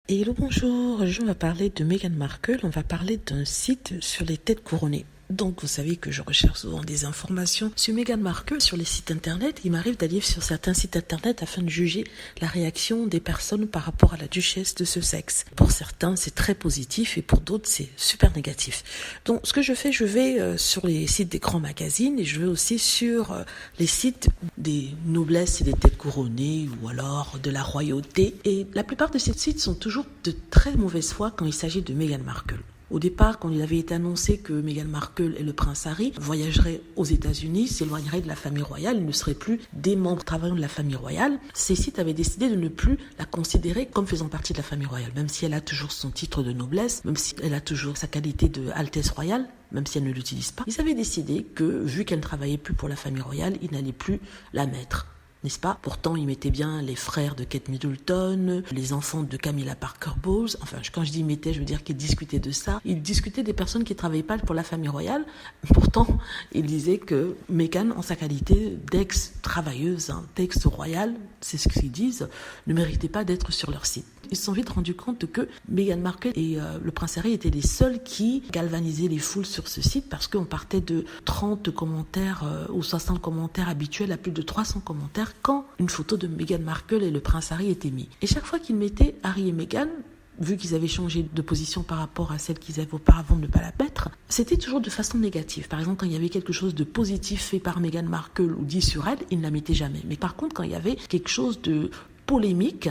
Hello, bonjour, aujourd'hui on va parler de Meghan Markle, on va parler d'un site sur les têtes couronnées. Donc vous savez que je recherche souvent des informations sur Meghan Markle sur les sites internet. Il m'arrive d'aller sur certains sites internet afin de juger la réaction des personnes par rapport à la duchesse de Sussex. Pour certains c'est très positif et pour d'autres c'est super négatif. Donc ce que je fais, je vais sur les sites des grands magazines et je vais aussi sur les sites des noblesses et des têtes couronnées ou alors de la royauté. Et la plupart de ces sites sont toujours de très mauvaise foi quand il s'agit de Meghan Markle. Au départ, quand il avait été annoncé que Meghan Markle et le prince Harry voyageraient aux États-Unis, s'éloigneraient de la famille royale, ils ne seraient plus des membres travaillant de la famille royale, ces sites avaient décidé de ne plus la considérer comme faisant partie de la famille royale, même si elle a toujours son titre de noblesse, même si elle a toujours sa qualité de Altesse royale, même si elle ne l'utilise pas. Ils avaient décidé que, vu qu'elle ne travaillait plus pour la famille royale, ils n'allaient plus la mettre. N'est-ce pas? Pourtant, ils mettaient bien les frères de Kate Middleton, les enfants de Camilla Parker Bowles. Enfin, quand je dis mettaient, je veux dire qu'ils discutaient de ça. Ils discutaient des personnes qui ne travaillaient pas pour la famille royale. Pourtant, ils disaient que Meghan, en sa qualité d'ex-travailleuse, d'ex-royale, c'est ce qu'ils disent, ne méritait pas d'être sur leur site. Ils se sont vite rendus compte que Meghan Markle et le prince Harry étaient les seuls qui galvanisaient les foules sur ce site parce qu'on partait de 30 commentaires ou 60 commentaires habituels à plus de 300 commentaires quand une photo de Meghan Markle et le prince Harry était mise. Et chaque fois qu'ils mettaient Harry et Meghan, vu qu'ils avaient changé de position par rapport à celle qu'ils avaient auparavant de ne pas la mettre, c'était toujours de façon négative. Par exemple, quand il y avait quelque chose de positif fait par Meghan Markle ou dit sur elle, ils ne la mettaient jamais. Mais par contre, quand il y avait quelque chose de polémique,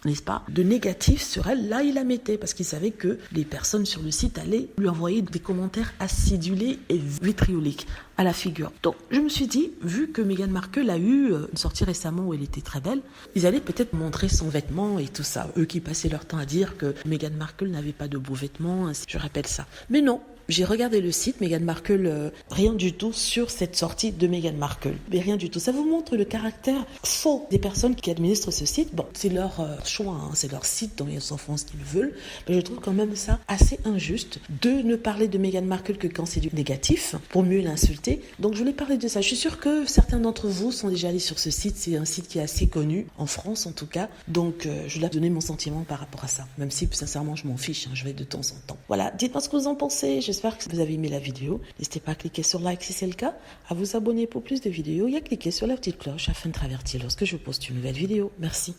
n'est-ce pas, de négatif sur elle, là il la mettait parce qu'il savait que les personnes sur le site allaient lui envoyer des commentaires acidulés et vitrioliques à la figure. Donc je me suis dit, vu que Meghan Markle a eu une sortie récemment où elle était très belle, ils allaient peut-être montrer son vêtement et tout ça. Eux qui passaient leur temps à dire que Meghan Markle n'avait pas de beaux vêtements, je rappelle ça. Mais non. J'ai regardé le site, Meghan Markle, rien du tout sur cette sortie de Meghan Markle. Mais rien du tout. Ça vous montre le caractère faux des personnes qui administrent ce site. Bon, c'est leur choix, hein, c'est leur site, donc ils s'en font ce qu'ils veulent. Mais je trouve quand même ça assez injuste de ne parler de Meghan Markle que quand c'est du négatif, pour mieux l'insulter. Donc je voulais parler de ça. Je suis sûre que certains d'entre vous sont déjà allés sur ce site. C'est un site qui est assez connu, en France en tout cas. Donc je voulais donner mon sentiment par rapport à ça. Même si sincèrement je m'en fiche, hein, je vais de temps en temps. Voilà, dites-moi ce que vous en pensez. J'espère que vous avez aimé la vidéo. N'hésitez pas à cliquer sur like si c'est le cas, à vous abonner pour plus de vidéos et à cliquer sur la petite cloche afin de être averti lorsque je poste une nouvelle vidéo. Merci.